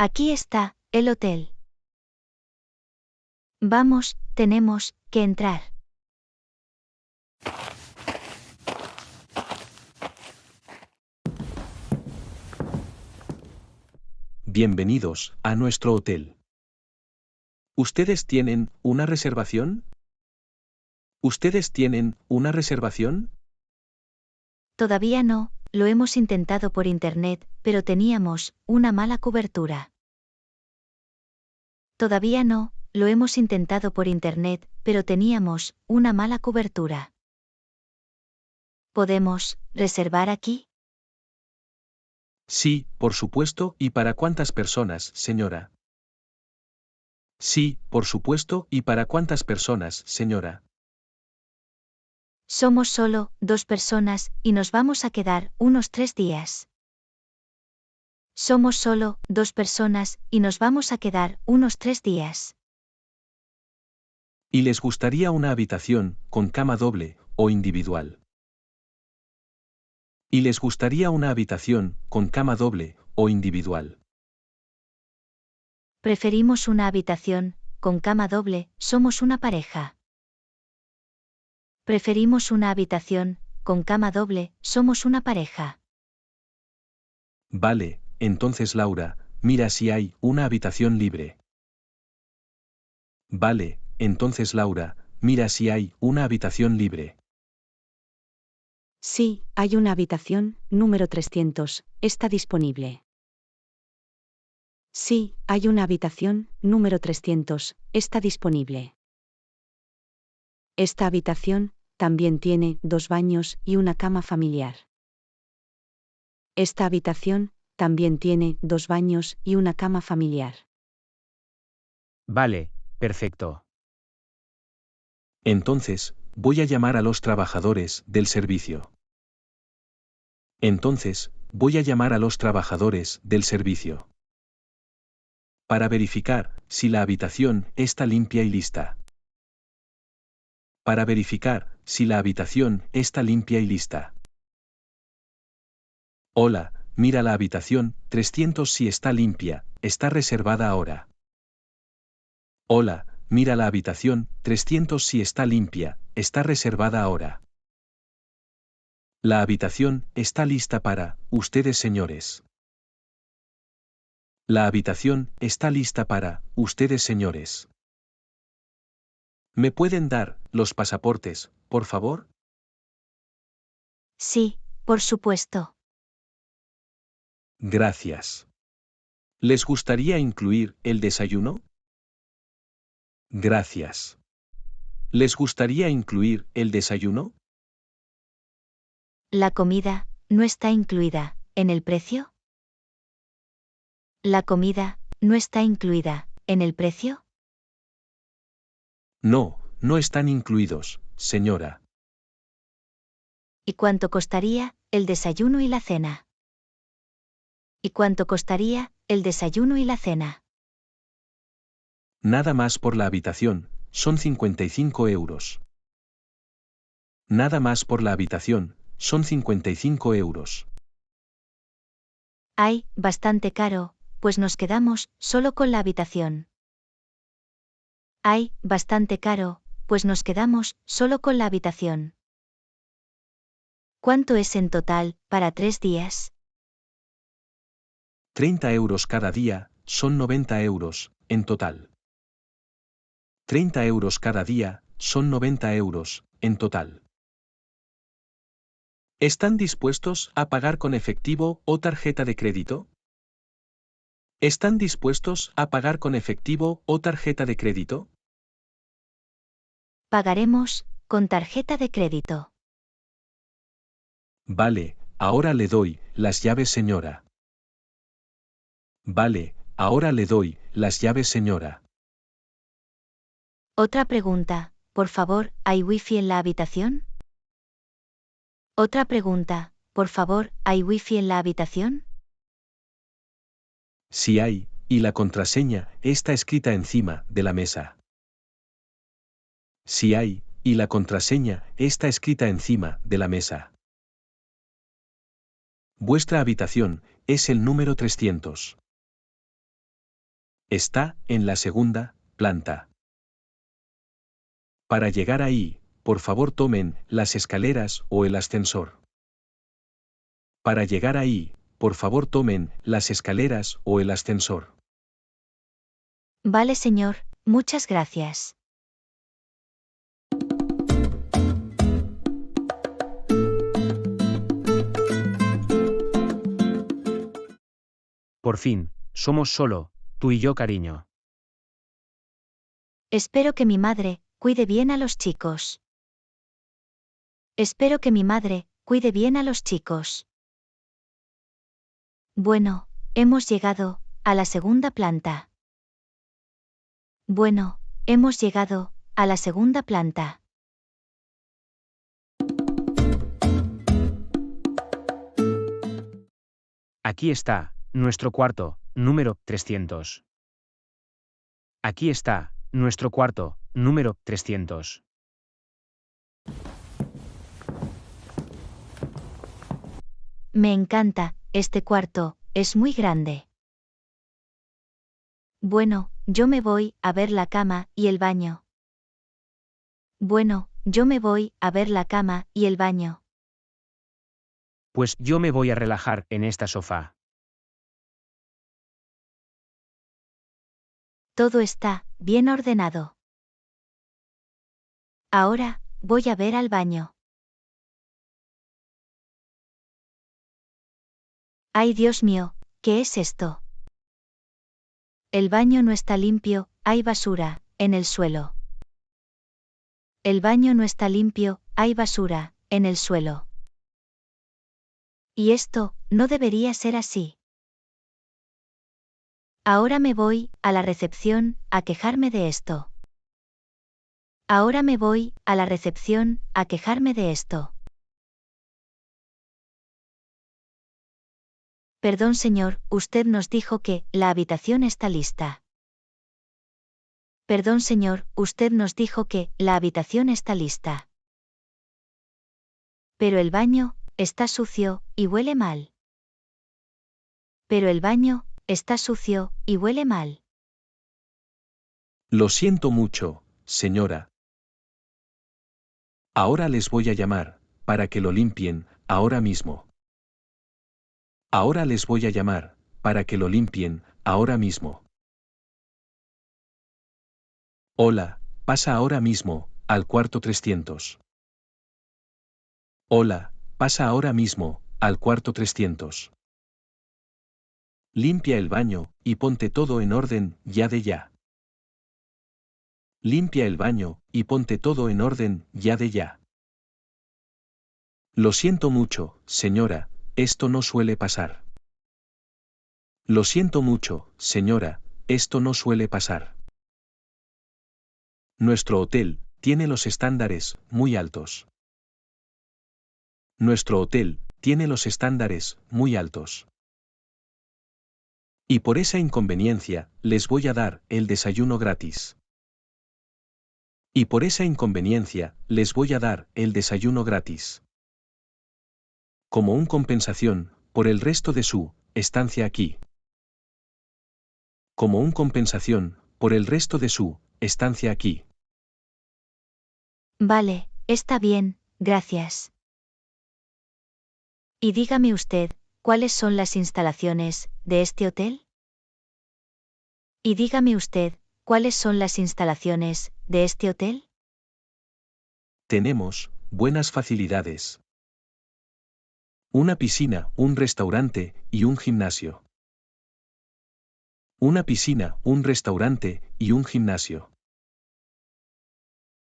Aquí está, el hotel. Vamos, tenemos que entrar. Bienvenidos a nuestro hotel. ¿Ustedes tienen una reservación? ¿Ustedes tienen una reservación? Todavía no, lo hemos intentado por internet, pero teníamos una mala cobertura. Todavía no, lo hemos intentado por internet, pero teníamos una mala cobertura. ¿Podemos reservar aquí? Sí, por supuesto. ¿Y para cuántas personas, señora? Sí, por supuesto. ¿Y para cuántas personas, señora? Somos solo 2 personas y nos vamos a quedar unos 3 días. Somos solo 2 personas y nos vamos a quedar unos 3 días. ¿Y les gustaría una habitación con cama doble o individual? ¿Y les gustaría una habitación con cama doble o individual? Preferimos una habitación con cama doble, somos una pareja. Preferimos una habitación con cama doble, somos una pareja. Vale, entonces Laura, mira si hay una habitación libre. Vale, entonces Laura, mira si hay una habitación libre. Sí, hay una habitación, número 300, está disponible. Sí, hay una habitación, número 300, está disponible. Esta habitación también tiene 2 baños y una cama familiar. Esta habitación también tiene 2 baños y una cama familiar. Vale, perfecto. Entonces, voy a llamar a los trabajadores del servicio. Entonces, voy a llamar a los trabajadores del servicio. Para verificar si la habitación está limpia y lista. Para verificar si la habitación está limpia y lista. Hola, mira la habitación 300 si está limpia, está reservada ahora. Hola, mira la habitación 300 si está limpia, está reservada ahora. La habitación está lista para ustedes, señores. La habitación está lista para ustedes, señores. ¿Me pueden dar los pasaportes, por favor? Sí, por supuesto. Gracias. ¿Les gustaría incluir el desayuno? Gracias. ¿Les gustaría incluir el desayuno? La comida no está incluida en el precio. La comida no está incluida en el precio. No, no están incluidos, señora. ¿Y cuánto costaría el desayuno y la cena? ¿Y cuánto costaría el desayuno y la cena? Nada más por la habitación, son 55 euros. Nada más por la habitación, son 55 euros. Ay, bastante caro, pues nos quedamos solo con la habitación. Ay, bastante caro, pues nos quedamos solo con la habitación. ¿Cuánto es en total para 3 días? 30 euros cada día, son 90 euros, en total. 30 euros cada día, son 90 euros, en total. ¿Están dispuestos a pagar con efectivo o tarjeta de crédito? ¿Están dispuestos a pagar con efectivo o tarjeta de crédito? Pagaremos con tarjeta de crédito. Vale, ahora le doy las llaves, señora. Vale, ahora le doy las llaves, señora. Otra pregunta, por favor, ¿hay wifi en la habitación? Otra pregunta, por favor, ¿hay wifi en la habitación? Si hay, y la contraseña está escrita encima de la mesa. Si hay, y la contraseña está escrita encima de la mesa. Vuestra habitación es el número 300. Está en la segunda planta. Para llegar ahí, por favor tomen las escaleras o el ascensor. Para llegar ahí, por favor tomen las escaleras o el ascensor. Vale, señor, muchas gracias. Por fin, somos solo, tú y yo, cariño. Espero que mi madre cuide bien a los chicos. Espero que mi madre cuide bien a los chicos. Bueno, hemos llegado a la segunda planta. Bueno, hemos llegado a la segunda planta. Aquí está, nuestro cuarto, número 300. Aquí está, nuestro cuarto, número 300. Me encanta, este cuarto es muy grande. Bueno, yo me voy a ver la cama y el baño. Bueno, yo me voy a ver la cama y el baño. Pues yo me voy a relajar en esta sofá. Todo está bien ordenado. Ahora, voy a ver al baño. Ay, Dios mío, ¿qué es esto? El baño no está limpio, hay basura en el suelo. El baño no está limpio, hay basura en el suelo. Y esto no debería ser así. Ahora me voy a la recepción a quejarme de esto. Ahora me voy a la recepción a quejarme de esto. Perdón, señor, usted nos dijo que la habitación está lista. Perdón, señor, usted nos dijo que la habitación está lista. Pero el baño está sucio y huele mal. Pero el baño está sucio y huele mal. Lo siento mucho, señora. Ahora les voy a llamar, para que lo limpien, ahora mismo. Ahora les voy a llamar, para que lo limpien, ahora mismo. Hola, pasa ahora mismo, al cuarto 300. Hola, pasa ahora mismo, al cuarto 300. Limpia el baño, y ponte todo en orden, ya de ya. Limpia el baño, y ponte todo en orden, ya de ya. Lo siento mucho, señora, esto no suele pasar. Lo siento mucho, señora, esto no suele pasar. Nuestro hotel tiene los estándares muy altos. Nuestro hotel tiene los estándares muy altos. Y por esa inconveniencia, les voy a dar el desayuno gratis. Y por esa inconveniencia, les voy a dar el desayuno gratis. Como un compensación, por el resto de su estancia aquí. Como un compensación, por el resto de su estancia aquí. Vale, está bien, gracias. Y dígame usted, ¿cuáles son las instalaciones de este hotel? Y dígame usted, ¿cuáles son las instalaciones de este hotel? Tenemos buenas facilidades. Una piscina, un restaurante y un gimnasio. Una piscina, un restaurante y un gimnasio.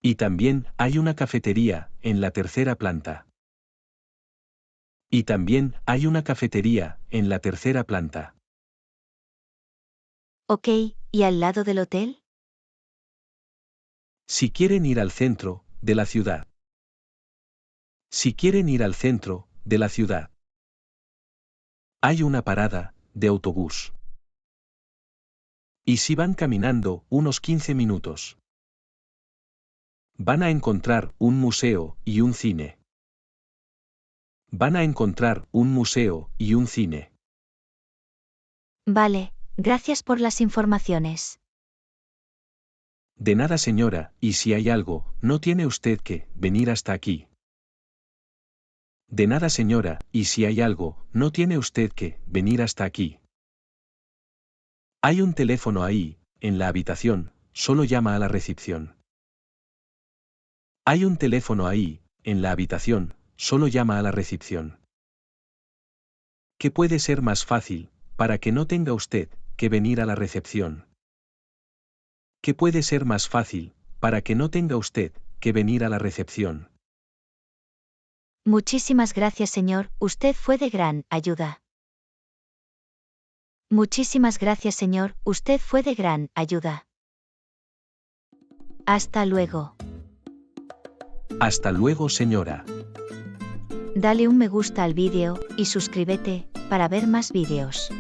Y también hay una cafetería en la tercera planta. Y también hay una cafetería en la tercera planta. Ok, ¿y al lado del hotel? Si quieren ir al centro de la ciudad. Si quieren ir al centro de la ciudad. Hay una parada de autobús. Y si van caminando unos 15 minutos. Van a encontrar un museo y un cine. Van a encontrar un museo y un cine. Vale, Gracias por las informaciones. De nada, señora, y si hay algo, no tiene usted que venir hasta aquí. De nada, señora, y si hay algo, no tiene usted que venir hasta aquí. Hay un teléfono ahí, en la habitación, solo llama a la recepción. Hay un teléfono ahí, en la habitación, solo llama a la recepción. ¿Qué puede ser más fácil, para que no tenga usted que venir a la recepción? ¿Qué puede ser más fácil, para que no tenga usted que venir a la recepción? Muchísimas gracias, señor, usted fue de gran ayuda. Muchísimas gracias, señor, usted fue de gran ayuda. Hasta luego. Hasta luego, señora. Dale un me gusta al vídeo, y suscríbete, para ver más vídeos.